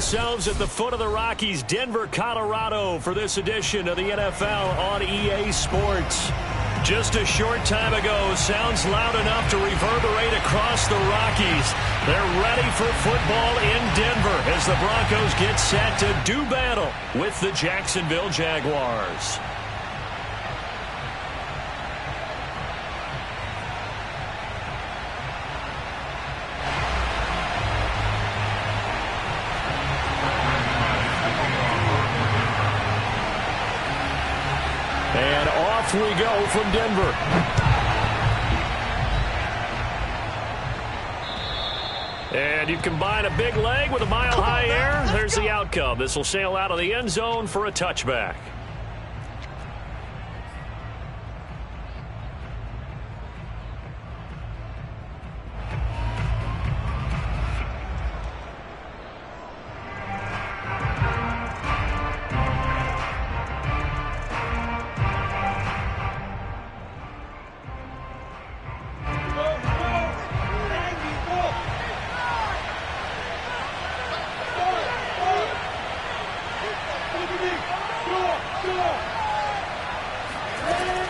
ourselves at the foot of the Rockies, Denver, Colorado, for this edition of the NFL on EA Sports. Just a short time ago, sounds loud enough to reverberate across the Rockies. They're ready for football in Denver as the Broncos get set to do battle with the Jacksonville Jaguars. And off we go from Denver. And you combine a big leg with a mile-high air. There's the outcome. This will sail out of the end zone for a touchback.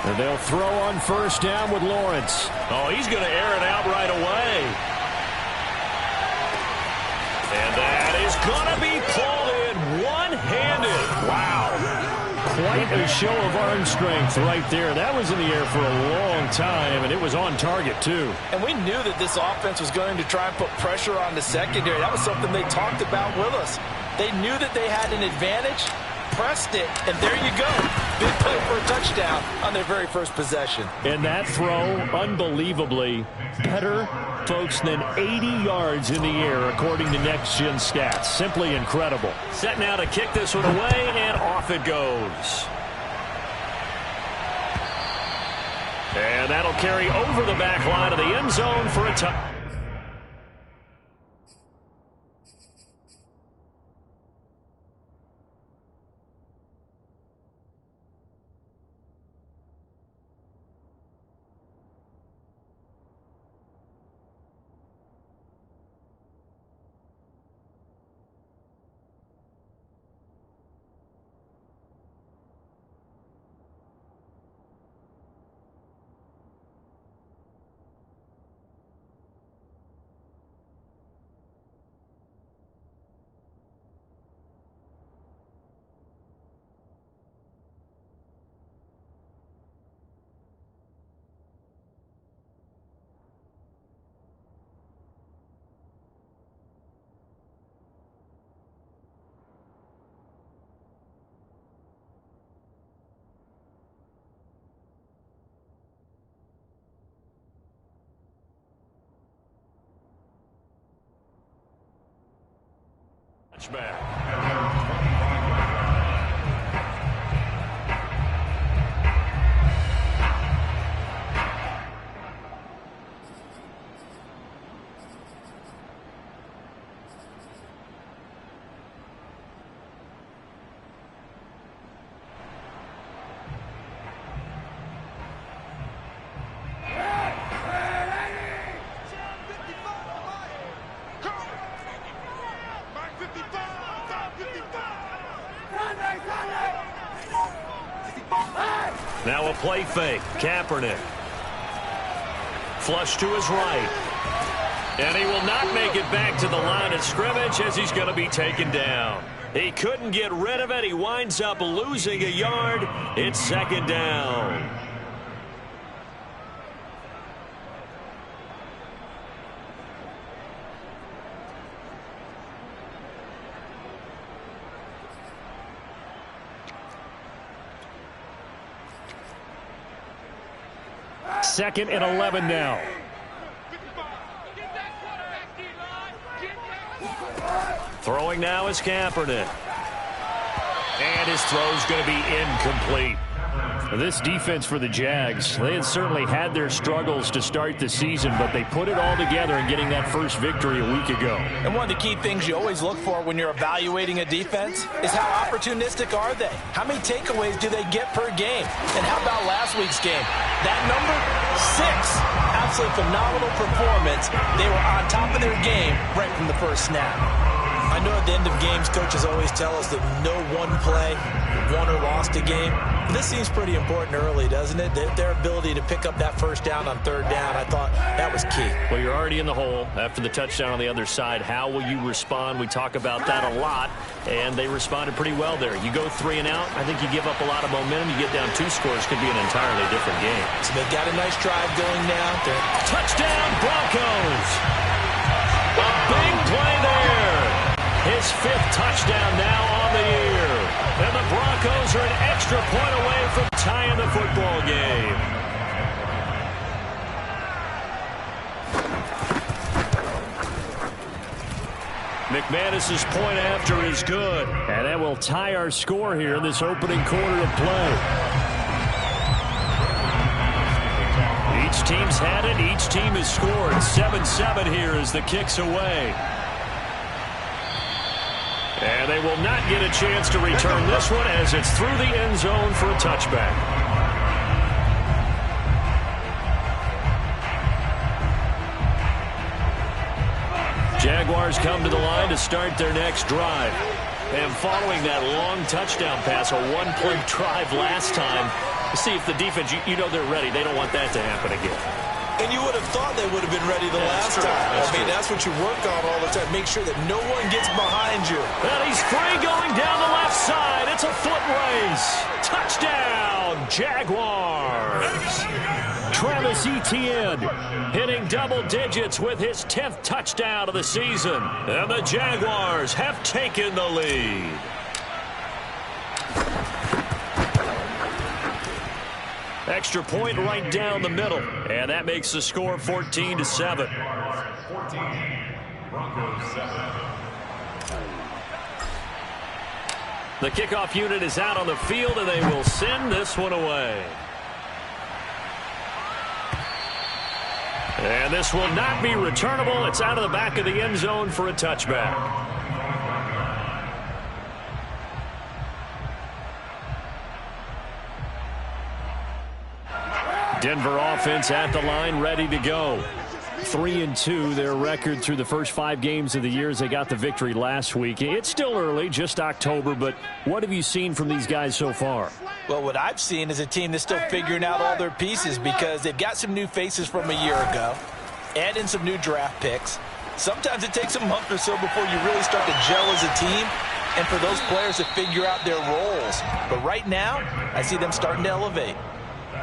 And they'll throw on first down with Lawrence. Oh, he's going to air it out right away. And that is going to be pulled in one-handed. Wow. Quite a show of arm strength right there. That was in the air for a long time, and it was on target, too. And we knew that this offense was going to try and put pressure on the secondary. That was something they talked about with us. They knew that they had an advantage, pressed it, and there you go. Big play for a touchdown on their very first possession. And that throw, unbelievably better, folks, than 80 yards in the air, according to Next Gen Stats. Simply incredible. Set now to kick this one away, and off it goes. And that'll carry over the back line of the end zone for a touchdown. Back. Now a play fake. Kaepernick. Flush to his right. And he will not make it back to the line of scrimmage as he's going to be taken down. He couldn't get rid of it. He winds up losing a yard. It's second down. Second and 11 now. Throwing now is Kaepernick. And his throw's going to be incomplete. This defense for the Jags, they had certainly had their struggles to start the season, but they put it all together in getting that first victory a week ago. And one of the key things you always look for when you're evaluating a defense is how opportunistic are they? How many takeaways do they get per game? And how about last week's game? That number, 6. Absolutely phenomenal performance. They were on top of their game right from the first snap. I know at the end of games, coaches always tell us that no one play won or lost a game. But this seems pretty important early, doesn't it? Their ability to pick up that first down on third down, I thought that was key. Well, you're already in the hole after the touchdown on the other side. How will you respond? We talk about that a lot, and they responded pretty well there. You go 3 and out, I think you give up a lot of momentum. You get down 2 scores, could be an entirely different game. So they've got a nice drive going now. Touchdown, Broncos! A big play there. His 5th touchdown now on the year. And the Broncos are an extra point away from tying the football game. McManus's point after is good. And that will tie our score here in this opening quarter of play. Each team's had it. Each team has scored. 7-7 here as the kick's away. And they will not get a chance to return this one as it's through the end zone for a touchback. Jaguars come to the line to start their next drive. And following that long touchdown pass, a one-play drive last time, see if the defense, you know they're ready. They don't want that to happen again. And you would have thought they would have been ready the last time. That's what you work on all the time. Make sure that no one gets behind you. And he's free going down the left side. It's a foot race. Touchdown, Jaguars. Travis Etienne hitting double digits with his 10th touchdown of the season. And the Jaguars have taken the lead. Extra point right down the middle. And that makes the score 14-7. The kickoff unit is out on the field, and they will send this one away. And this will not be returnable. It's out of the back of the end zone for a touchback. Denver offense at the line, ready to go. 3-2, their record through the first 5 games of the year as they got the victory last week. It's still early, just October, but what have you seen from these guys so far? Well, what I've seen is a team that's still figuring out all their pieces because they've got some new faces from a year ago, add in some new draft picks. Sometimes it takes a month or so before you really start to gel as a team and for those players to figure out their roles. But right now, I see them starting to elevate.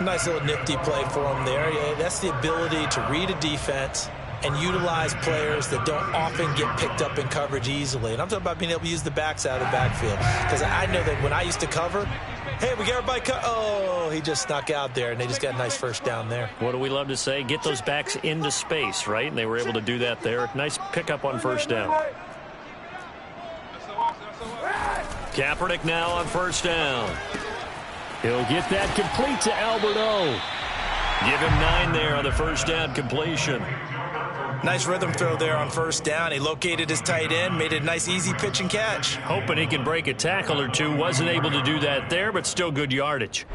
Nice little nifty play for them there. Yeah, that's the ability to read a defense and utilize players that don't often get picked up in coverage easily. And I'm talking about being able to use the backside of the backfield. Because I know that when I used to cover, hey, we got everybody cut. Oh, he just snuck out there, and they just got a nice first down there. What do we love to say? Get those backs into space, right? And they were able to do that there. Nice pickup on first down. Kaepernick now on first down. He'll get that complete to Alberto. Give him 9 there on the first down completion. Nice rhythm throw there on first down. He located his tight end, made a nice easy pitch and catch. Hoping he can break a tackle or two. Wasn't able to do that there, but still good yardage.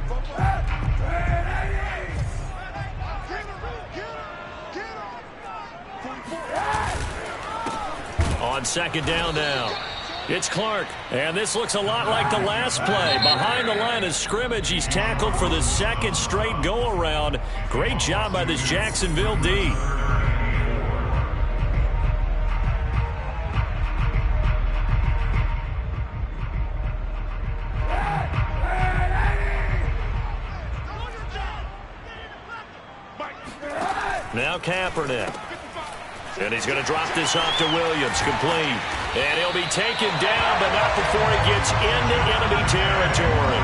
On second down now. It's Clark, and this looks a lot like the last play. Behind the line of scrimmage, he's tackled for the second straight go-around. Great job by this Jacksonville D. Now Kaepernick. And he's going to drop this off to Williams, complete. And he'll be taken down, but not before he gets into enemy territory.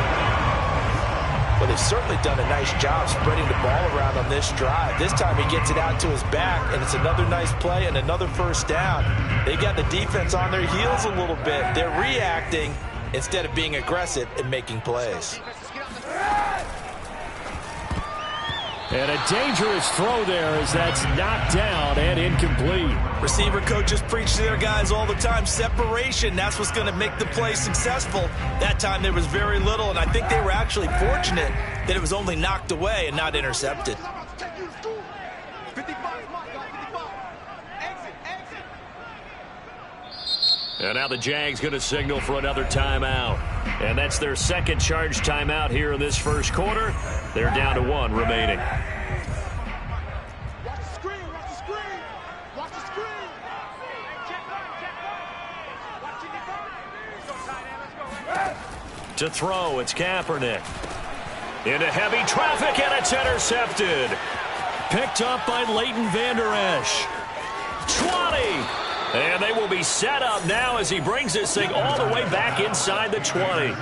Well, they've certainly done a nice job spreading the ball around on this drive. This time he gets it out to his back, and it's another nice play and another first down. They got the defense on their heels a little bit. They're reacting instead of being aggressive and making plays. And a dangerous throw there as that's knocked down and incomplete. Receiver coaches preach to their guys all the time. Separation, that's what's going to make the play successful. That time there was very little, and I think they were actually fortunate that it was only knocked away and not intercepted. And now the Jags going to signal for another timeout. And that's their second charge timeout here in this first quarter. They're down to 1 remaining. Watch the screen, watch the screen. Watch the screen. To throw, it's Kaepernick. Into heavy traffic, and it's intercepted. Picked up by Leighton Vander Esch. 20. And they will be set up now as he brings this thing all the way back inside the 20.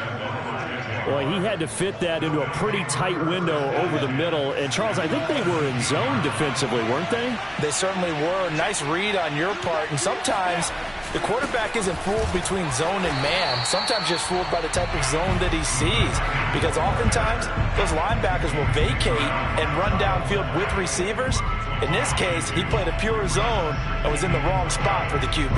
Boy, he had to fit that into a pretty tight window over the middle. And, Charles, I think they were in zone defensively, weren't they? They certainly were. Nice read on your part. And sometimes the quarterback isn't fooled between zone and man. Sometimes just fooled by the type of zone that he sees. Because oftentimes, those linebackers will vacate and run downfield with receivers. In this case, he played a pure zone and was in the wrong spot for the QB.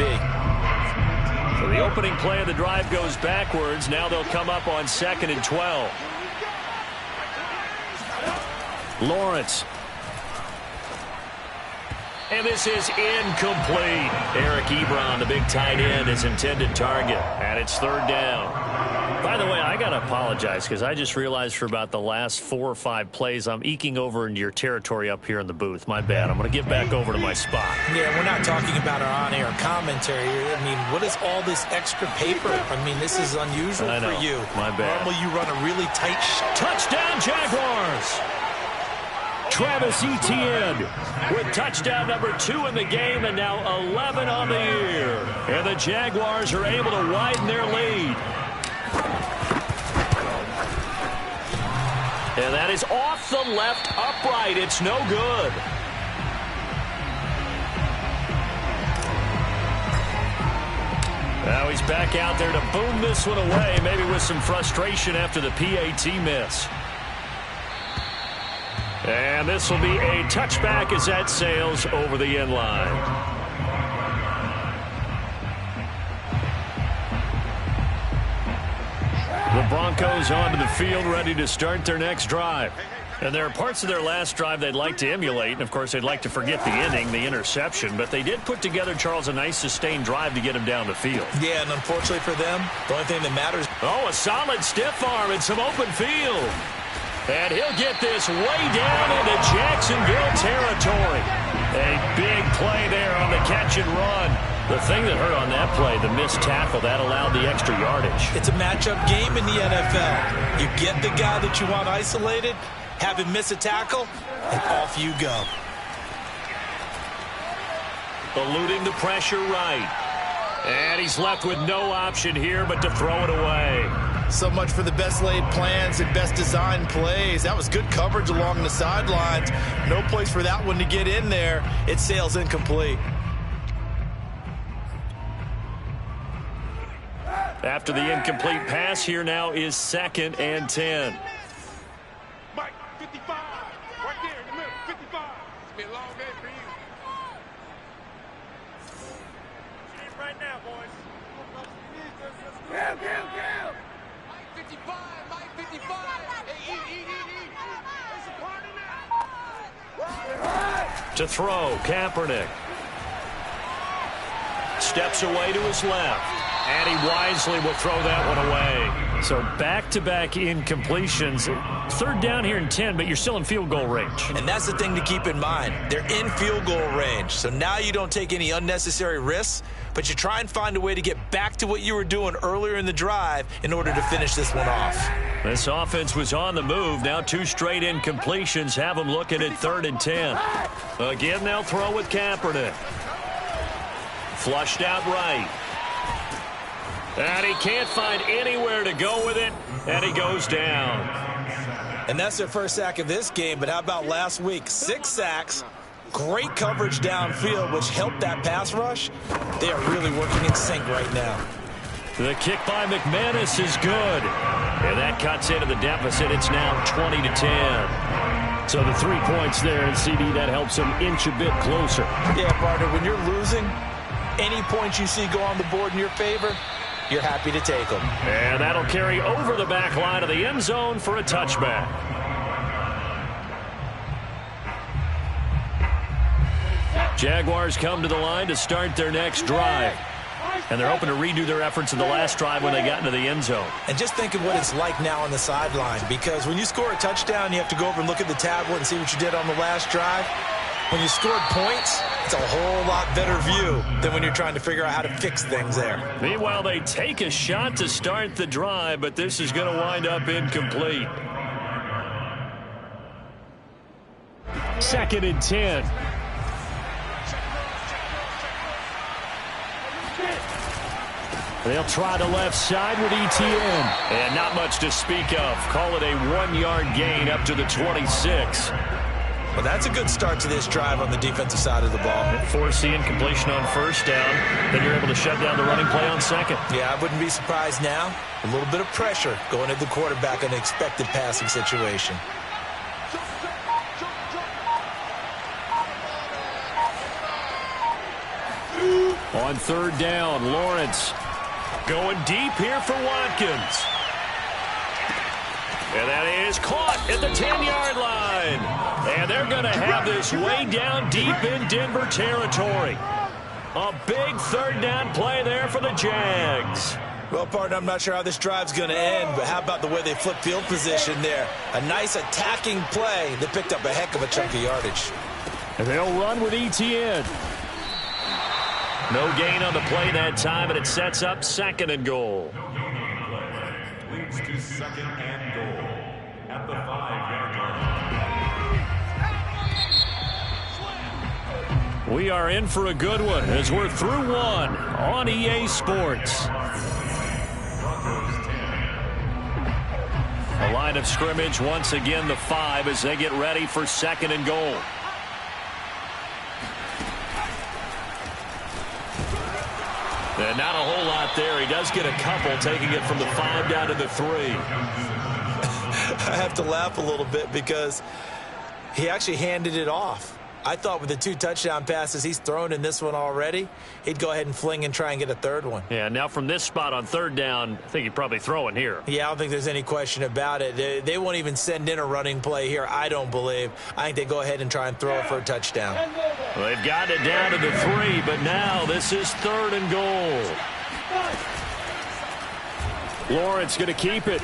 So the opening play of the drive goes backwards. Now they'll come up on 2nd and 12. Lawrence. And this is incomplete. Eric Ebron, the big tight end, his intended target. And it's 3rd down. By the way, I got to apologize because I just realized for about the last 4 or 5 plays, I'm eking over into your territory up here in the booth. My bad. I'm going to get back over to my spot. Yeah, we're not talking about our on-air commentary. I mean, what is all this extra paper? I mean, this is unusual for you. My bad. Normally you run a really tight touchdown, Jaguars! Travis Etienne with touchdown number 2 in the game and now 11 on the year. And the Jaguars are able to widen their lead. And that is off the left upright. It's no good. Now he's back out there to boom this one away, maybe with some frustration after the PAT miss. And this will be a touchback as that sails over the end line. The Broncos onto the field ready to start their next drive. And there are parts of their last drive they'd like to emulate. And, of course, they'd like to forget the ending, the interception. But they did put together, Charles, a nice sustained drive to get him down the field. Yeah, and unfortunately for them, the only thing that matters. Oh, a solid stiff arm and some open field. And he'll get this way down into Jacksonville territory. A big play there on the catch and run. The thing that hurt on that play, the missed tackle, that allowed the extra yardage. It's a matchup game in the NFL. You get the guy that you want isolated, have him miss a tackle, and off you go. Eluding the pressure right. And he's left with no option here but to throw it away. So much for the best laid plans and best designed plays. That was good coverage along the sidelines. No place for that one to get in there. It sails incomplete. After the incomplete pass, here now is 2nd and 10. Mike, 55. Right there in the middle, 55. It's been a long day for you. Right now, boys. Kill. Mike 55, Mike 55. Hey, eat. There's a party now. To throw, Kaepernick. Steps away to his left. And he wisely will throw that one away. So back-to-back incompletions. 3rd down here and 10, but you're still in field goal range. And that's the thing to keep in mind. They're in field goal range. So now you don't take any unnecessary risks, but you try and find a way to get back to what you were doing earlier in the drive in order to finish this one off. This offense was on the move. Now 2 straight incompletions have them looking at 3rd and 10. Again, they'll throw with Kaepernick. Flushed out right. And he can't find anywhere to go with it, and he goes down. And that's their first sack of this game, but how about last week? 6 sacks, great coverage downfield, which helped that pass rush. They are really working in sync right now. The kick by McManus is good. And that cuts into the deficit. It's now 20-10. So the 3 points there, and CD, that helps them inch a bit closer. Yeah, partner, when you're losing, any points you see go on the board in your favor, you're happy to take them. And that'll carry over the back line of the end zone for a touchback. Jaguars come to the line to start their next drive. And they're hoping to redo their efforts in the last drive when they got into the end zone. And just think of what it's like now on the sideline, because when you score a touchdown, you have to go over and look at the tablet and see what you did on the last drive. When you scored points, it's a whole lot better view than when you're trying to figure out how to fix things there. Meanwhile, they take a shot to start the drive, but this is going to wind up incomplete. 2nd and 10. They'll try the left side with Etienne. And not much to speak of. Call it a 1-yard gain up to the 26. Well, that's a good start to this drive on the defensive side of the ball. Force the incompletion on first down. Then you're able to shut down the running play on second. Yeah, I wouldn't be surprised now. A little bit of pressure going at the quarterback in an expected passing situation. On 3rd down, Lawrence going deep here for Watkins. And that is caught at the 10-yard line. And they're going to have this way down deep in Denver territory. A big 3rd down play there for the Jags. Well, partner, I'm not sure how this drive's going to end, but how about the way they flip field position there? A nice attacking play that picked up a heck of a chunk of yardage. And they'll run with Etienne. No gain on the play that time, and it sets up 2nd and goal. Leads to 2nd and goal at the 5-yard line. We are in for a good one as we're through one on EA Sports. A line of scrimmage once again the 5 as they get ready for 2nd and goal. And not a whole lot there. He does get a couple, taking it from the 5 down to the 3. I have to laugh a little bit because he actually handed it off. I thought with the 2 touchdown passes he's thrown in this one already, he'd go ahead and fling and try and get a 3rd one. Yeah, now from this spot on 3rd down, I think he'd probably throw in here. Yeah, I don't think there's any question about it. They won't even send in a running play here, I don't believe. I think they go ahead and try and throw it for a touchdown. Well, they've got it down to the 3, but now this is 3rd and goal. Lawrence going to keep it,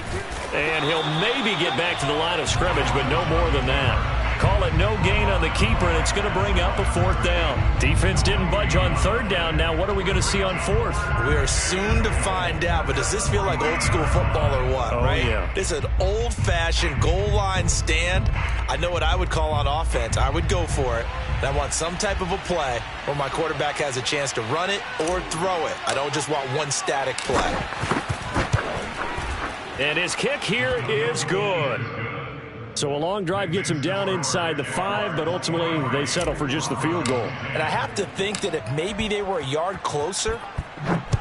and he'll maybe get back to the line of scrimmage, but no more than that. Call it no gain on the keeper, and it's going to bring up a 4th down. Defense didn't budge on 3rd down. Now what are we going to see on 4th? We are soon to find out, but does this feel like old school football or what, right? Yeah. This is an old-fashioned goal line stand. I know what I would call on offense. I would go for it. And I want some type of a play where my quarterback has a chance to run it or throw it. I don't just want one static play. And his kick here is good. So a long drive gets him down inside the 5, but ultimately they settle for just the field goal. And I have to think that if maybe they were a yard closer,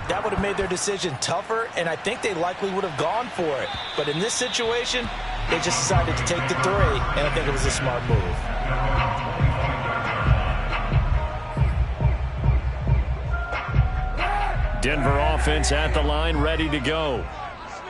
that would have made their decision tougher, and I think they likely would have gone for it. But in this situation, they just decided to take the 3, and I think it was a smart move. Denver offense at the line, ready to go.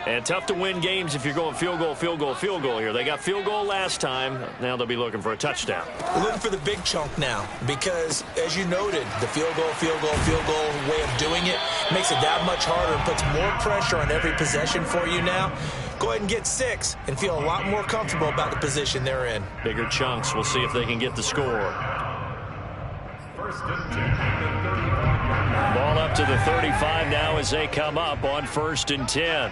And tough to win games if you're going field goal, field goal, field goal here. They got field goal last time. Now they'll be looking for a touchdown. We're looking for the big chunk now because, as you noted, the field goal way of doing it makes it that much harder and puts more pressure on every possession for you now. Go ahead and get 6 and feel a lot more comfortable about the position they're in. Bigger chunks. We'll see if they can get the score. 1st and 10 at the 35. Ball up to the 35 now as they come up on 1st and 10.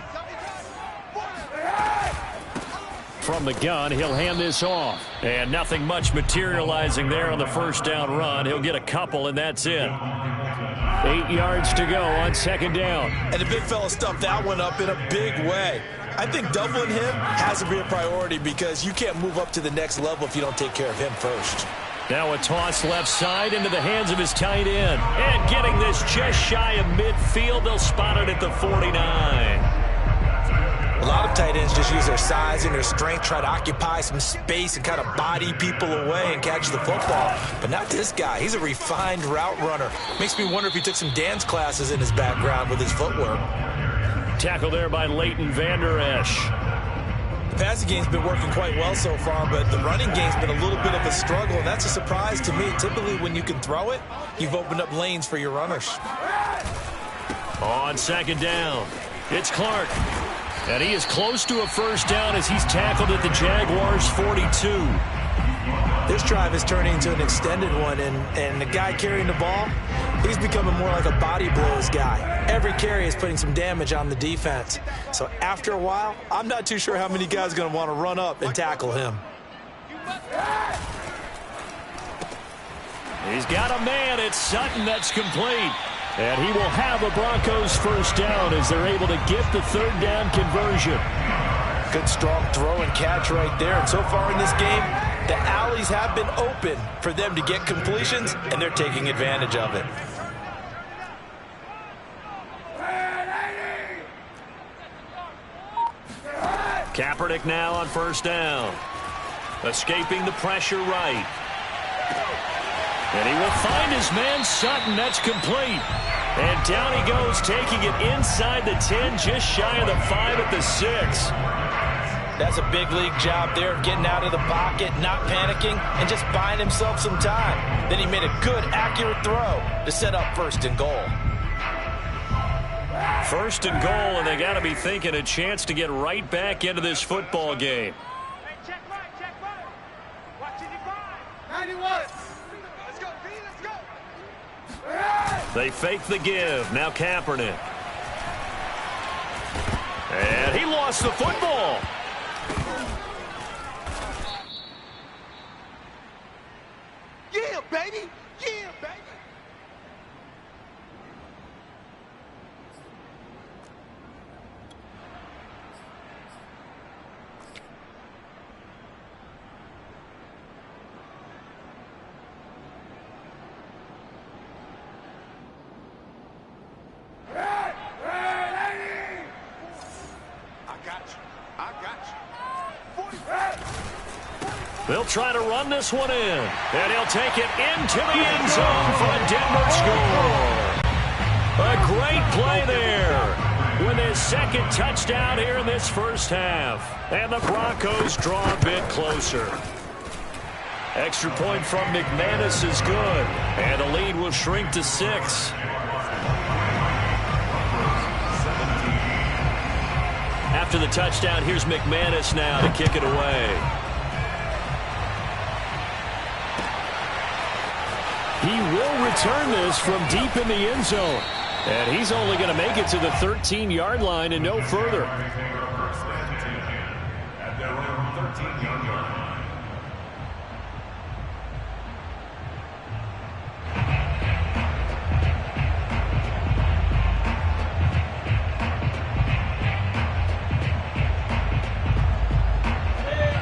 From the gun, he'll hand this off. And nothing much materializing there on the 1st down run. He'll get a couple, and that's it. 8 yards to go on 2nd down. And the big fella stuffed that one up in a big way. I think doubling him has to be a priority because you can't move up to the next level if you don't take care of him first. Now a toss left side into the hands of his tight end. And getting this just shy of midfield, they'll spot it at the 49. A lot of tight ends just use their size and their strength, try to occupy some space and kind of body people away and catch the football. But not this guy. He's a refined route runner. Makes me wonder if he took some dance classes in his background with his footwork. Tackle there by Leighton Vander Esch. The passing game's been working quite well so far, but the running game's been a little bit of a struggle, and that's a surprise to me. Typically, when you can throw it, you've opened up lanes for your runners. On second down, it's Clark. And he is close to a first down as he's tackled at the Jaguars' 42. This drive is turning into an extended one, and the guy carrying the ball, he's becoming more like a body blows guy. Every carry is putting some damage on the defense. So after a while, I'm not too sure how many guys are going to want to run up and tackle him. He's got a man. It's Sutton. That's complete. And he will have a Broncos first down as they're able to get the third down conversion. Good strong throw and catch right there. And so far in this game, the alleys have been open for them to get completions, and they're taking advantage of it. Kaepernick now on first down. Escaping the pressure right. And he will find his man Sutton. That's complete. And down he goes, taking it inside the 10, just shy of the 5 at the 6. That's a big league job there of getting out of the pocket, not panicking, and just buying himself some time. Then he made a good, accurate throw to set up first and goal. First and goal, and they got to be thinking a chance to get right back into this football game. Hey, check right. Watching you grind. 91. Let's go, B, let's go. They fake the give. Now Kaepernick. And he lost the football. Yeah, baby. Yeah, baby. They'll try to run this one in, and he'll take it into the end zone for a Denver score. A great play there with his second touchdown here in this first half. And the Broncos draw a bit closer. Extra point from McManus is good, and the lead will shrink to 6. After the touchdown, here's McManus now to kick it away. He will return this from deep in the end zone. And he's only going to make it to the 13-yard line and no further. At their own 13-yard line.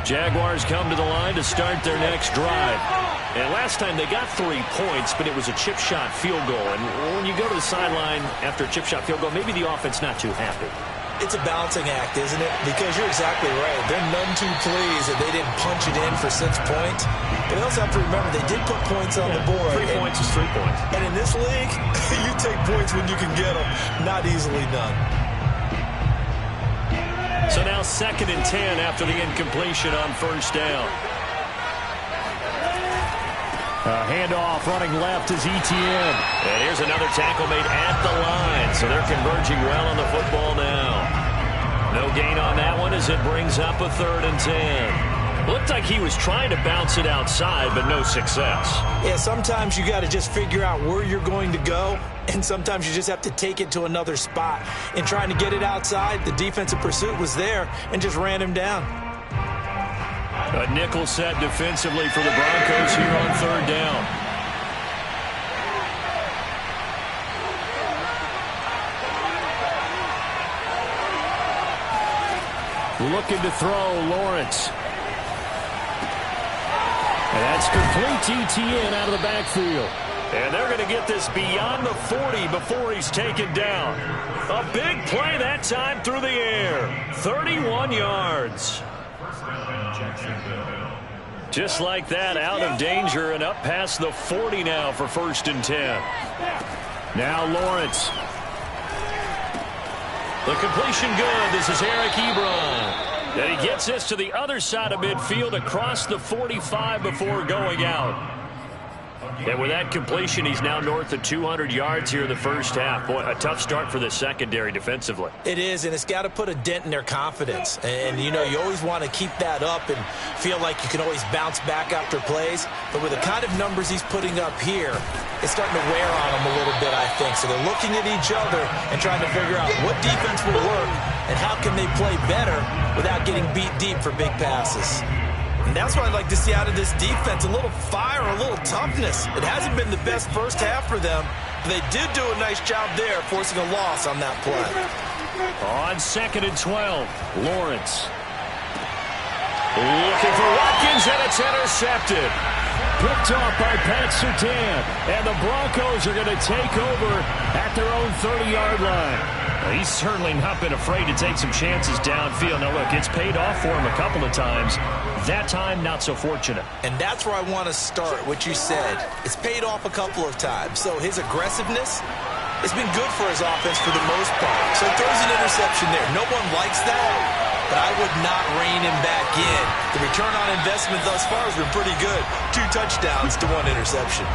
Jaguars come to the line to start their next drive. And last time they got 3 points, but it was a chip shot field goal. And when you go to the sideline after a chip shot field goal, maybe the offense not too happy. It's a balancing act, isn't it? Because you're exactly right. They're none too pleased that they didn't punch it in for 6 points. But they also have to remember they did put points on the board. 3 points is 3 points. And in this league, you take points when you can get them. Not easily done. So now 2nd and 10 after the incompletion on first down. Handoff running left is Etienne. And here's another tackle made at the line. So they're converging well on the football now. No gain on that one as it brings up a 3rd and 10. Looked like he was trying to bounce it outside, but no success. Yeah, sometimes you got to just figure out where you're going to go, and sometimes you just have to take it to another spot. In trying to get it outside, the defensive pursuit was there and just ran him down. A nickel set defensively for the Broncos here on 3rd down. Looking to throw, Lawrence. And that's complete Etienne out of the backfield. And they're going to get this beyond the 40 before he's taken down. A big play that time through the air. 31 yards. Just like that, out of danger and up past the 40 now for 1st and 10. Now Lawrence. The completion good. This is Eric Ebron. And he gets this to the other side of midfield across the 45 before going out. And with that completion, he's now north of 200 yards here in the first half. Boy, a tough start for the secondary defensively. It is, and it's got to put a dent in their confidence. And, you know, you always want to keep that up and feel like you can always bounce back after plays. But with the kind of numbers he's putting up here, it's starting to wear on them a little bit, I think. So they're looking at each other and trying to figure out what defense will work and how can they play better without getting beat deep for big passes. And that's what I'd like to see out of this defense, a little fire, a little toughness. It hasn't been the best first half for them, but they did do a nice job there, forcing a loss on that play. On 2nd and 12, Lawrence. Looking for Watkins, and it's intercepted. Picked off by Pat Surtain, and the Broncos are going to take over at their own 30-yard line. Well, he's certainly not been afraid to take some chances downfield. Now, look, it's paid off for him a couple of times. That time, not so fortunate. And that's where I want to start, what you said. It's paid off a couple of times. So his aggressiveness has been good for his offense for the most part. So he throws an interception there. No one likes that, but I would not rein him back in. The return on investment thus far has been pretty good. 2 touchdowns to 1 interception.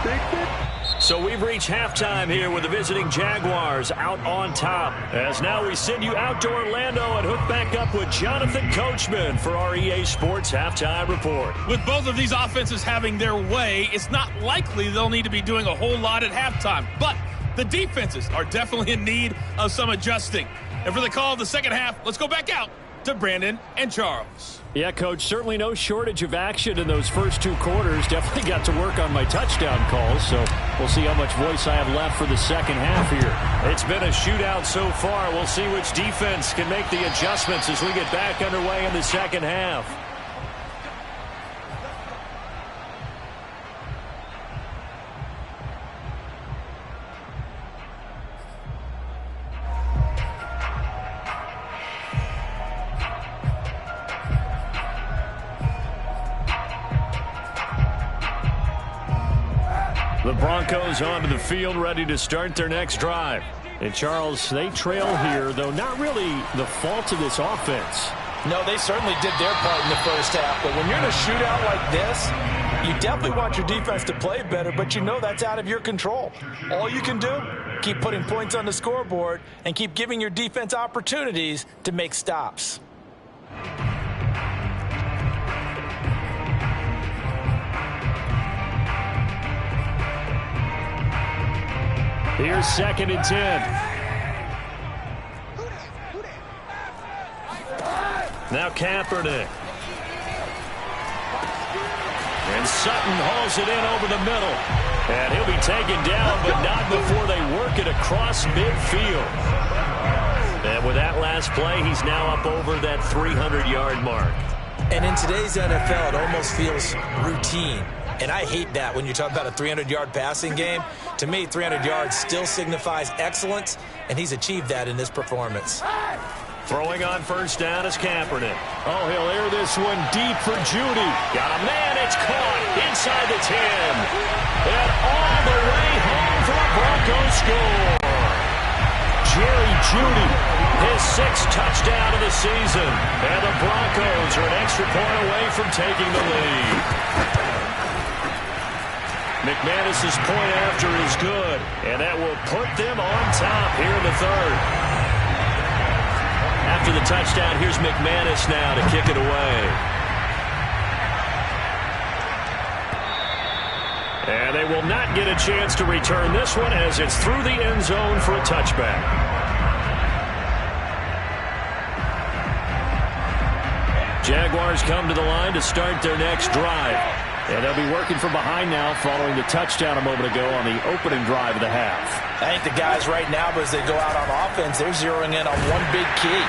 So we've reached halftime here with the visiting Jaguars out on top. As now we send you out to Orlando and hook back up with Jonathan Coachman for our EA Sports Halftime Report. With both of these offenses having their way, it's not likely they'll need to be doing a whole lot at halftime. But the defenses are definitely in need of some adjusting. And for the call of the second half, let's go back out to Brandon and Charles. Yeah, Coach, certainly no shortage of action in those first 2 quarters. Definitely got to work on my touchdown calls, so we'll see how much voice I have left for the second half here. It's been a shootout so far. We'll see which defense can make the adjustments as we get back underway in the second half. The Broncos onto the field, ready to start their next drive. And, Charles, they trail here, though not really the fault of this offense. No, they certainly did their part in the first half. But when you're in a shootout like this, you definitely want your defense to play better, but you know that's out of your control. All you can do, keep putting points on the scoreboard and keep giving your defense opportunities to make stops. Here's 2nd and 10. Now Kaepernick. And Sutton hauls it in over the middle. And he'll be taken down, but not before they work it across midfield. And with that last play, he's now up over that 300-yard mark. And in today's NFL, it almost feels routine. And I hate that when you talk about a 300-yard passing game. To me, 300 yards still signifies excellence, and he's achieved that in this performance. Throwing on first down is Kaepernick. Oh, he'll air this one deep for Judy. Got a man, it's caught inside the 10. And all the way home for a Broncos score. Jerry Judy, his 6th touchdown of the season. And the Broncos are an extra point away from taking the lead. McManus's point after is good, and that will put them on top here in the 3rd. After the touchdown, here's McManus now to kick it away. And they will not get a chance to return this one as it's through the end zone for a touchback. Jaguars come to the line to start their next drive. And they'll be working from behind now following the touchdown a moment ago on the opening drive of the half. I think the guys right now, as they go out on offense, they're zeroing in on one big key.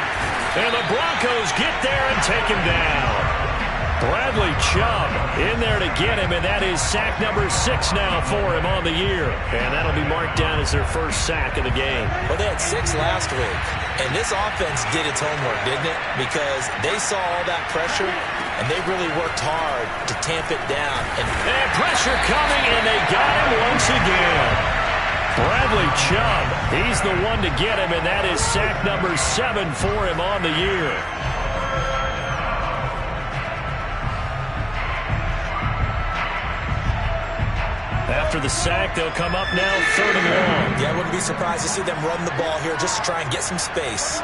And the Broncos get there and take him down. Bradley Chubb in there to get him, and that is sack number 6 now for him on the year. And that'll be marked down as their first sack of the game. Well, they had 6 last week, and this offense did its homework, didn't it? Because they saw all that pressure, and they really worked hard to tamp it down. And pressure coming, and they got him once again. Bradley Chubb, he's the one to get him, and that is sack number 7 for him on the year. after the sack. They'll come up now 3rd and long. Yeah, I wouldn't be surprised to see them run the ball here just to try and get some space.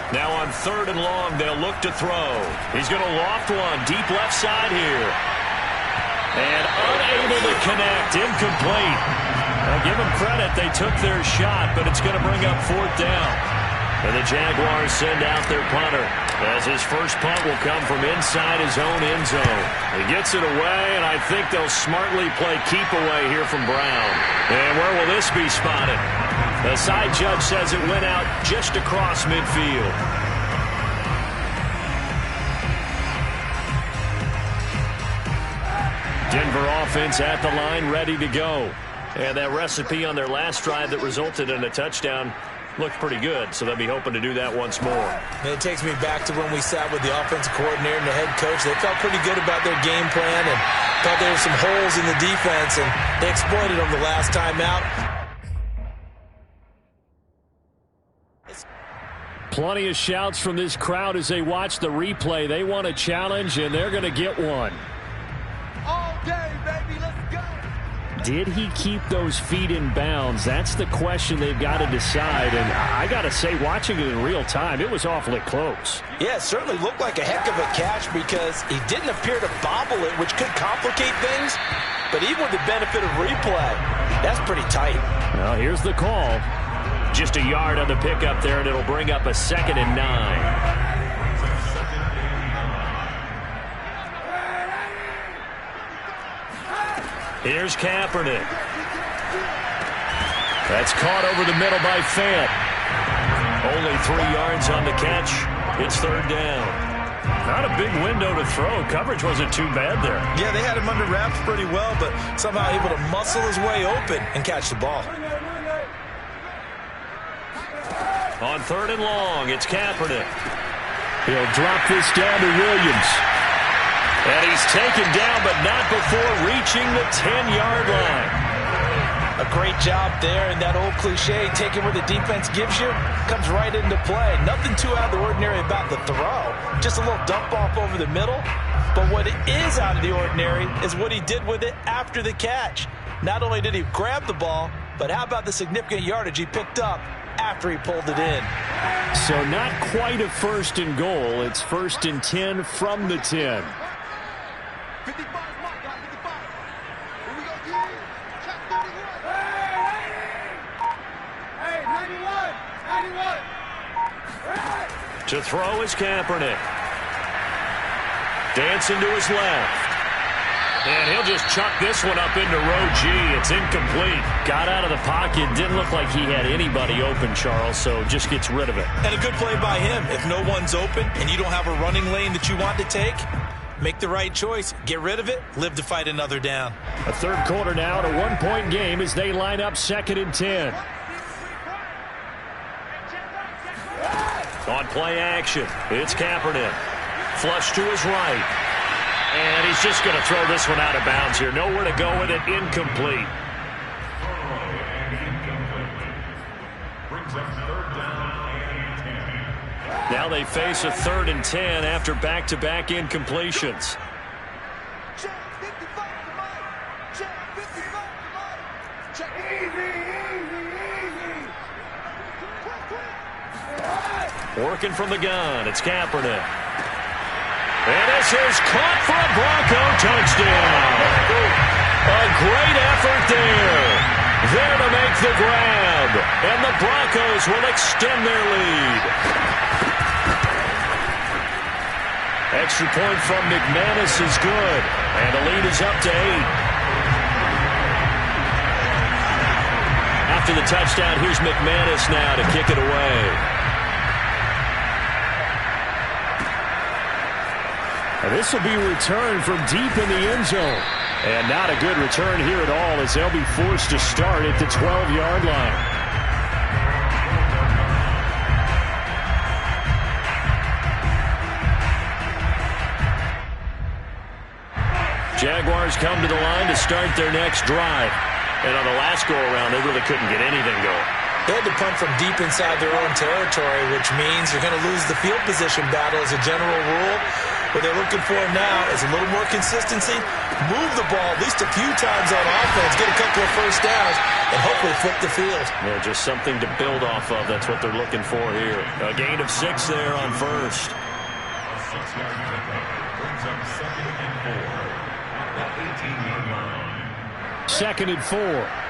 Now on 3rd and long, they'll look to throw. He's going to loft one deep left side here. And unable to connect, incomplete. Now give them credit, they took their shot, but it's going to bring up 4th down. And the Jaguars send out their punter, as his first punt will come from inside his own end zone. He gets it away, and I think they'll smartly play keep away here from Brown. And where will this be spotted? The side judge says it went out just across midfield. Denver offense at the line, ready to go. And that recipe on their last drive that resulted in a touchdown looked pretty good, so they'll be hoping to do that once more. It takes me back to when we sat with the offensive coordinator and the head coach. They felt pretty good about their game plan and thought there were some holes in the defense, and they exploited them the last time out. Plenty of shouts from this crowd as they watch the replay. They want a challenge, and they're going to get one. All day, baby, let's go. Did he keep those feet in bounds? That's the question they've got to decide. And I got to say, watching it in real time, it was awfully close. Yeah, it certainly looked like a heck of a catch because he didn't appear to bobble it, which could complicate things. But even with the benefit of replay, that's pretty tight. Well, here's the call. Just a yard on the pickup there, and it'll bring up a 2nd and 9. Here's Kaepernick. That's caught over the middle by Fant. Only 3 yards on the catch. It's 3rd down. Not a big window to throw. Coverage wasn't too bad there. Yeah, they had him under wraps pretty well, but somehow able to muscle his way open and catch the ball. On 3rd and long, it's Kaepernick. He'll drop this down to Williams. And he's taken down, but not before reaching the 10-yard line. A great job there, and that old cliche, taking where the defense gives you, comes right into play. Nothing too out of the ordinary about the throw. Just a little dump off over the middle. But what is out of the ordinary is what he did with it after the catch. Not only did he grab the ball, but how about the significant yardage he picked up after he pulled it in. So not quite a 1st and goal. It's 1st and 10 from the 10. 55 mark, 55. Here we go, G. Check 31. Hey, 91. To throw is Kaepernick. Dancing to his left. And he'll just chuck this one up into row G. It's incomplete. Got out of the pocket. Didn't look like he had anybody open, Charles, so just gets rid of it. And a good play by him. If no one's open and you don't have a running lane that you want to take, make the right choice. Get rid of it. Live to fight another down. A 3rd quarter now, a 1-point game as they line up 2nd and 10. On play action, it's Kaepernick. Flush to his right. And he's just going to throw this one out of bounds here. Nowhere to go with it. Incomplete. Now they face a 3rd and 10 after back-to-back incompletions. Check 55 to Mike. Check 55 to Mike. Check easy. Quick. Working from the gun, it's Kaepernick. And this is caught for a Bronco touchdown. A great effort there. There to make the grab. And the Broncos will extend their lead. Extra point from McManus is good. And the lead is up to 8. After the touchdown, here's McManus now to kick it away. And this will be returned from deep in the end zone. And not a good return here at all as they'll be forced to start at the 12-yard line. Jaguars come to the line to start their next drive. And on the last go-around, they really couldn't get anything going. They had to punt from deep inside their own territory, which means you're going to lose the field position battle as a general rule. What they're looking for now is a little more consistency, move the ball at least a few times on offense, get a couple of first downs, and hopefully flip the field. Yeah, just something to build off of. That's what they're looking for here. A gain of 6 there on first. A 6-yard pickup brings up 2nd and 4 at the 18-yard line. 2nd and 4.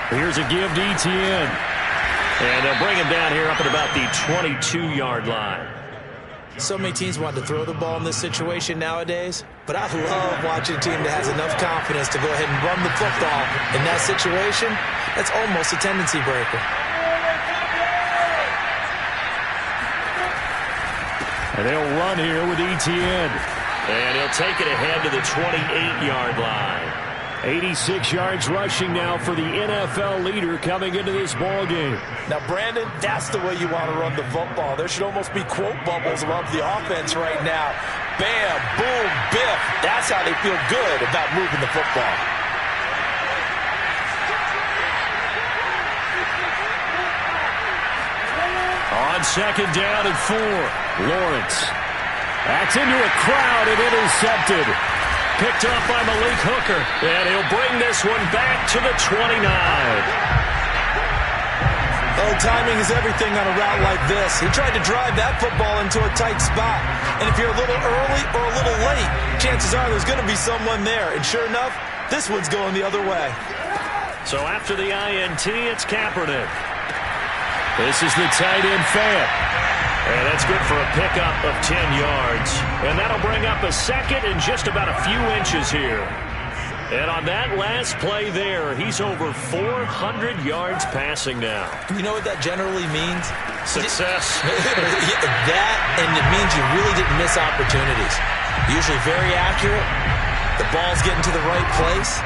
Here's a give to Etienne. And they'll bring him down here up at about the 22-yard line. So many teams want to throw the ball in this situation nowadays, but I love watching a team that has enough confidence to go ahead and run the football. In that situation, that's almost a tendency breaker. And they'll run here with Etienne. And he'll take it ahead to the 28-yard line. 86 yards rushing now for the NFL leader coming into this ball game. Now, Brandon, that's the way you want to run the football. There should almost be quote bubbles above the offense right now. Bam, boom, biff. That's how they feel good about moving the football. On 2nd down and 4, Lawrence. That's into a crowd and intercepted. Picked up by Malik Hooker. And he'll bring this one back to the 29. Oh, timing is everything on a route like this. He tried to drive that football into a tight spot. And if you're a little early or a little late, chances are there's going to be someone there. And sure enough, this one's going the other way. So after the INT, it's Kaepernick. This is the tight end Fant. And that's good for a pickup of 10 yards. And that'll bring up a second and just about a few inches here. And on that last play there, he's over 400 yards passing now. You know what that generally means? Success. That, and it means you really didn't miss opportunities. Usually very accurate. The ball's getting to the right place.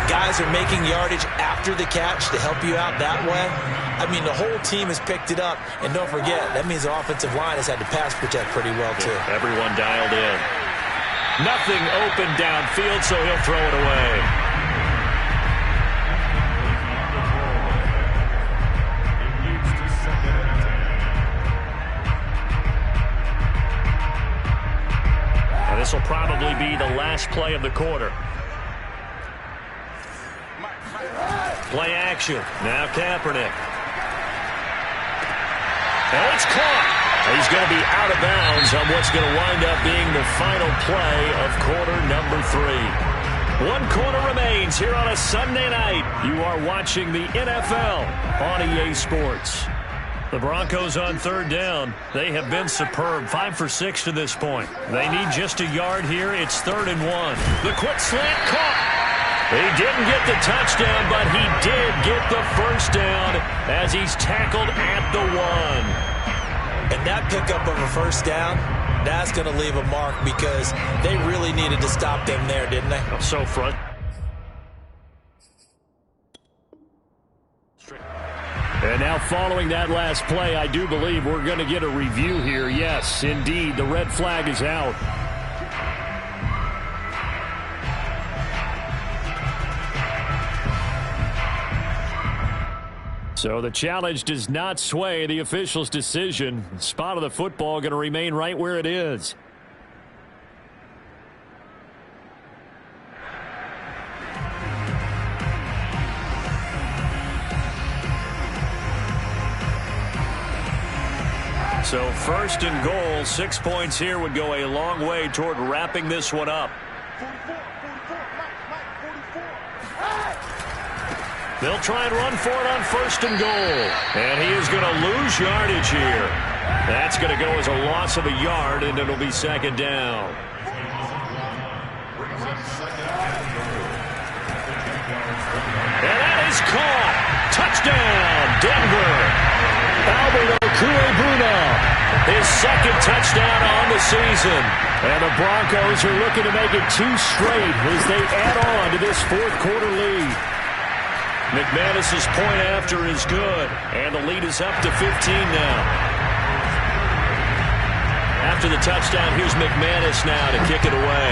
Guys are making yardage after the catch to help you out that way. I mean, the whole team has picked it up. And don't forget, that means the offensive line has had to pass protect pretty well, too. Yeah, everyone dialed in. Nothing open downfield, so he'll throw it away. And this will probably be the last play of the quarter. Play action. Now Kaepernick. And it's caught. He's going to be out of bounds on what's going to wind up being the final play of quarter number 3. 1 quarter remains here on a Sunday night. You are watching the NFL on EA Sports. The Broncos on 3rd down. They have been superb. 5 for 6 to this point. They need just a yard here. It's 3rd and 1. The quick slant caught. He didn't get the touchdown, but he did get the first down as he's tackled at the 1. And that pickup of a first down, that's going to leave a mark because they really needed to stop them there, didn't they? So front. And now following that last play, I do believe we're going to get a review here. Yes, indeed, the red flag is out. So the challenge does not sway the official's decision. Spot of the football going to remain right where it is. So 1st and goal, 6 points here would go a long way toward wrapping this one up. They'll try and run for it on 1st and goal. And he is going to lose yardage here. That's going to go as a loss of a yard, and it'll be 2nd down. And that is caught. Touchdown, Denver. Albert Okwuegbunam, his 2nd touchdown on the season. And the Broncos are looking to make it 2 straight as they add on to this 4th quarter lead. McManus's point after is good, and the lead is up to 15 now. After the touchdown, here's McManus now to kick it away.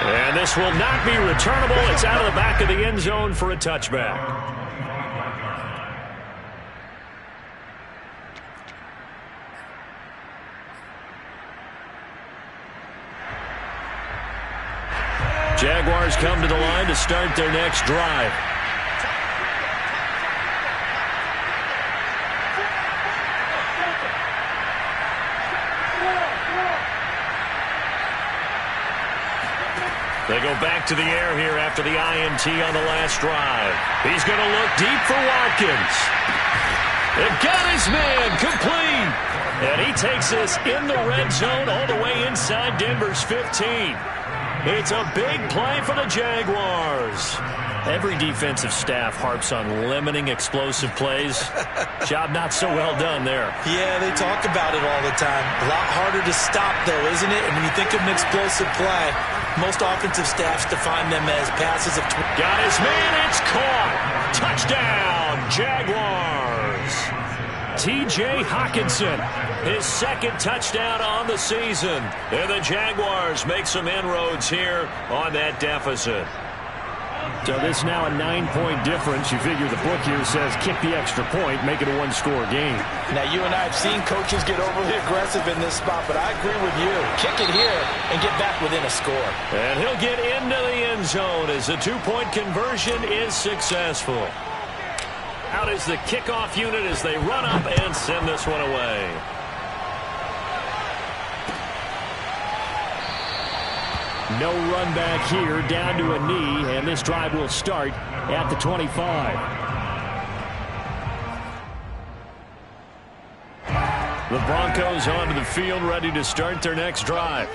And this will not be returnable. It's out of the back of the end zone for a touchback. Jaguars come to the line to start their next drive. They go back to the air here after the INT on the last drive. He's going to look deep for Watkins. They've got his man complete. And he takes this in the red zone all the way inside Denver's 15. It's a big play for the Jaguars. Every defensive staff harps on limiting explosive plays. Job not so well done there. Yeah, they talk about it all the time. A lot harder to stop, though, isn't it? And when you think of an explosive play, most offensive staffs define them as passes of... Got his man, it's caught. Touchdown, Jaguars. T.J. Hockenson, his second touchdown on the season. And the Jaguars make some inroads here on that deficit. So this is now a 9-point difference. You figure the book here says kick the extra point, make it a one-score game. Now, you and I have seen coaches get overly aggressive in this spot, but I agree with you. Kick it here and get back within a score. And he'll get into the end zone as the two-point conversion is successful. Out is the kickoff unit as they run up and send this one away. No run back here, down to a knee, and this drive will start at the 25. The Broncos onto the field, ready to start their next drive.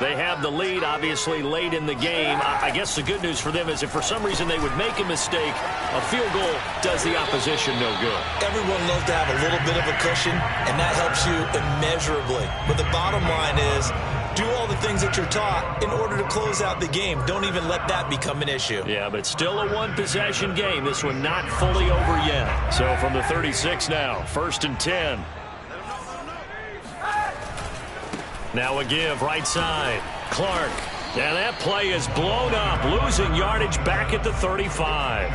They have the lead, obviously, late in the game. I guess the good news for them is if for some reason they would make a mistake, a field goal does the opposition no good. Everyone loves to have a little bit of a cushion, and that helps you immeasurably. But the bottom line is, do all the things that you're taught in order to close out the game. Don't even let that become an issue. Yeah, but still a one-possession game. This one not fully over yet. So from the 36 now, 1st and 10. Now a give, right side. Clark. And that play is blown up, losing yardage back at the 35.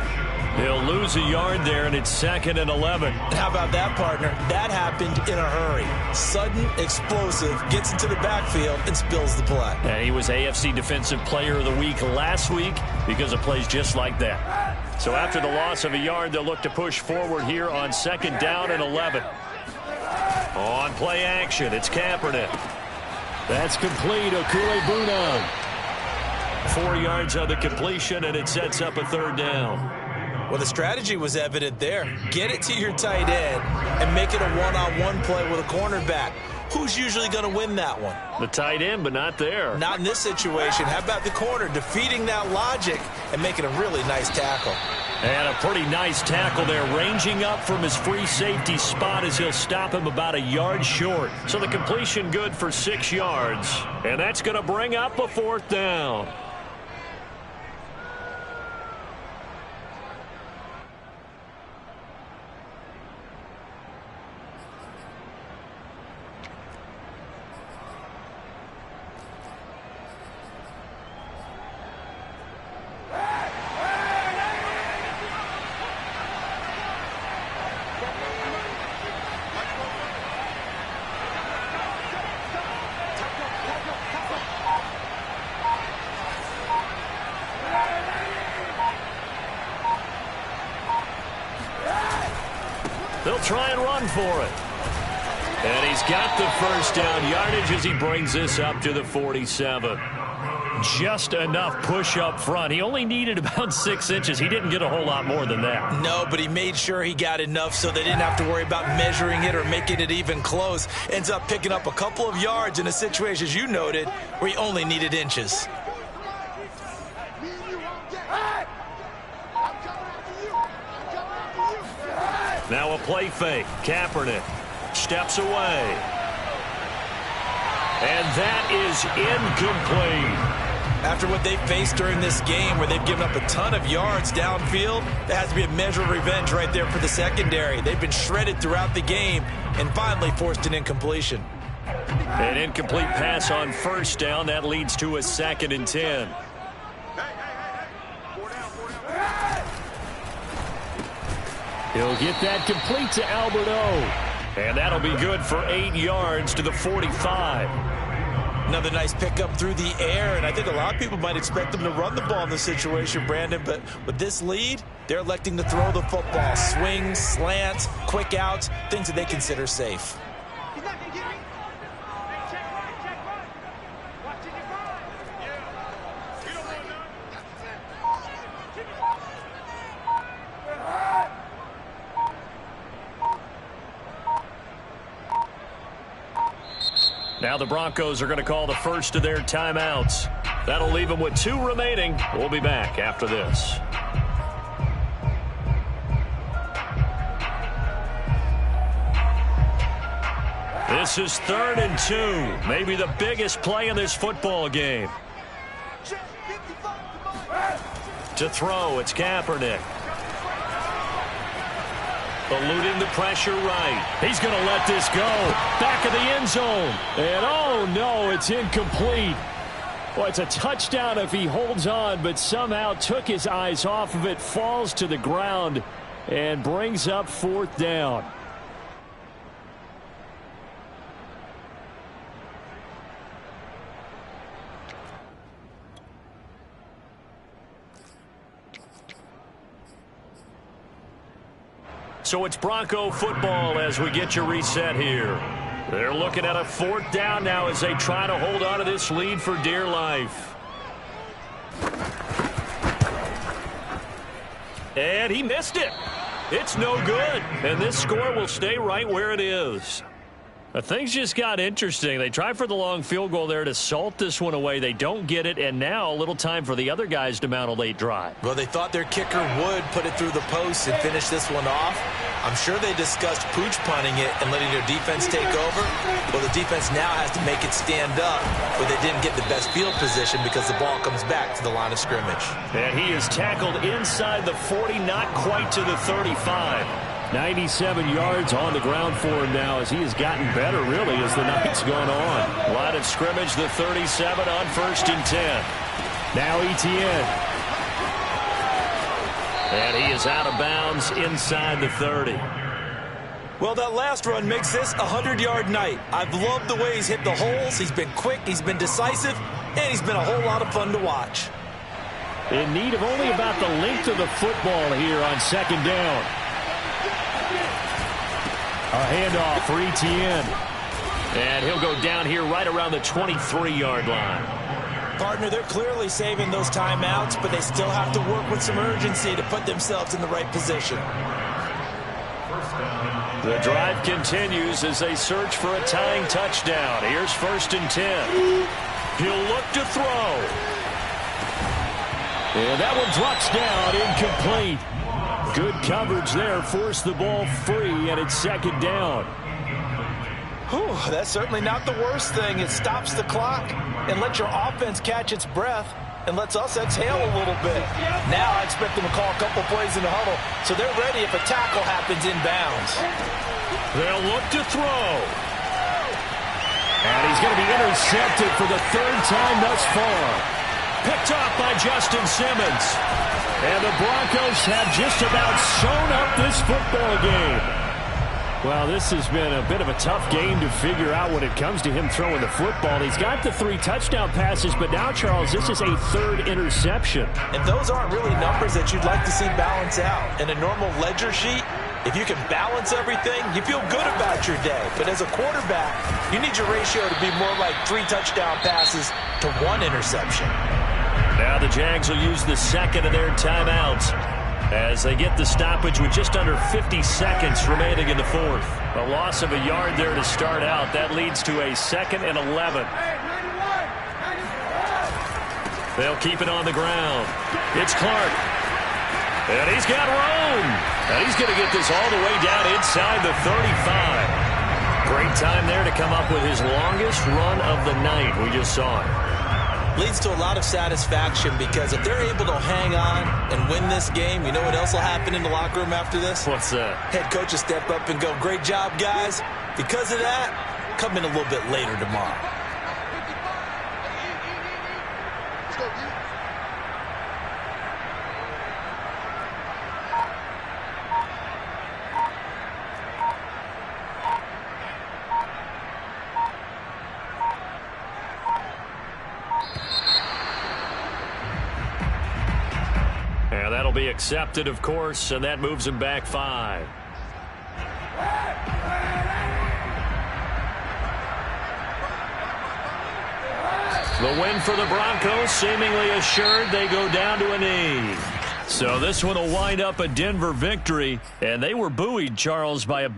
He'll lose a yard there, and it's 2nd and 11. How about that, partner? That happened in a hurry. Sudden, explosive, gets into the backfield, and spills the play. And he was AFC Defensive Player of the Week last week because of plays just like that. So after the loss of a yard, they'll look to push forward here on 2nd down and 11. On play action, it's Kaepernick. That's complete. Okuegbuna. 4 yards on the completion, and it sets up a 3rd down. Well, the strategy was evident there. Get it to your tight end and make it a one-on-one play with a cornerback. Who's usually going to win that one? The tight end, but not there. Not in this situation. How about the corner defeating that logic and making a really nice tackle? And a pretty nice tackle there, ranging up from his free safety spot as he'll stop him about a yard short. So the completion good for 6 yards. And that's going to bring up a 4th down. They'll try and run for it. And he's got the 1st down yardage as he brings this up to the 47. Just enough push up front. He only needed about 6 inches. He didn't get a whole lot more than that. No, but he made sure he got enough so they didn't have to worry about measuring it or making it even close. Ends up picking up a couple of yards in a situation, as you noted, where he only needed inches. Now a play fake. Kaepernick steps away. And that is incomplete. After what they faced during this game where they've given up a ton of yards downfield, that has to be a measure of revenge right there for the secondary. They've been shredded throughout the game and finally forced an incompletion. An incomplete pass on 1st down. That leads to a 2nd and 10. He'll get that complete to Albert O. And that'll be good for 8 yards to the 45. Another nice pickup through the air, and I think a lot of people might expect them to run the ball in this situation, Brandon, but with this lead, they're electing to throw the football. Swings, slants, quick outs, things that they consider safe. He's not going to get me. Hey, check right. Watching your grind. Yeah. You don't want none. Now the Broncos are going to call the first of their timeouts. That'll leave them with 2 remaining. We'll be back after this. This is 3rd and 2. Maybe the biggest play in this football game. To throw, it's Kaepernick. Eluding the pressure right. He's going to let this go. Back of the end zone. And oh no, it's incomplete. Well, it's a touchdown if he holds on, but somehow took his eyes off of it, falls to the ground, and brings up 4th down. So it's Bronco football as we get you reset here. They're looking at a 4th down now as they try to hold on to this lead for dear life. And he missed it. It's no good. And this score will stay right where it is. Things just got interesting. They try for the long field goal there to salt this one away. They don't get it, and now a little time for the other guys to mount a late drive. Well, they thought their kicker would put it through the post and finish this one off. I'm sure they discussed pooch punting it and letting their defense take over. Well, the defense now has to make it stand up, but they didn't get the best field position because the ball comes back to the line of scrimmage. And he is tackled inside the 40, not quite to the 35. 97 yards on the ground for him now as he has gotten better, really, as the night's gone on. Line of scrimmage, the 37 on 1st and 10. Now Etienne. And he is out of bounds inside the 30. Well, that last run makes this a 100-yard night. I've loved the way he's hit the holes. He's been quick, he's been decisive, and he's been a whole lot of fun to watch. In need of only about the length of the football here on 2nd down. A handoff for Etienne. And he'll go down here right around the 23-yard line. Partner, they're clearly saving those timeouts, but they still have to work with some urgency to put themselves in the right position. The drive continues as they search for a tying touchdown. Here's 1st and 10. He'll look to throw. And that one drops down, incomplete. Good coverage there, forced the ball free, and it's 2nd down. Whew, that's certainly not the worst thing. It stops the clock and lets your offense catch its breath and lets us exhale a little bit. Now I expect them to call a couple plays in the huddle, so they're ready if a tackle happens inbounds. They'll look to throw. And he's going to be intercepted for the 3rd time thus far. Picked off by Justin Simmons. And the Broncos have just about sewn up this football game. Well, this has been a bit of a tough game to figure out when it comes to him throwing the football. He's got the 3 touchdown passes, but now, Charles, this is a 3rd interception. And those aren't really numbers that you'd like to see balance out. In a normal ledger sheet, if you can balance everything, you feel good about your day. But as a quarterback, you need your ratio to be more like 3 touchdown passes to 1 interception. Now the Jags will use the 2nd of their timeouts as they get the stoppage with just under 50 seconds remaining in the 4th. A loss of a yard there to start out. That leads to a 2nd and 11. They'll keep it on the ground. It's Clark. And he's got room. And he's going to get this all the way down inside the 35. Great time there to come up with his longest run of the night. We just saw it. Leads to a lot of satisfaction because if they're able to hang on and win this game, you know what else will happen in the locker room after this? What's that? Head coach will step up and go, great job, guys. Because of that, come in a little bit later tomorrow. And that'll be accepted, of course, and that moves him back 5. The win for the Broncos, seemingly assured. They go down to a knee. So this one will wind up a Denver victory, and they were buoyed, Charles, by a...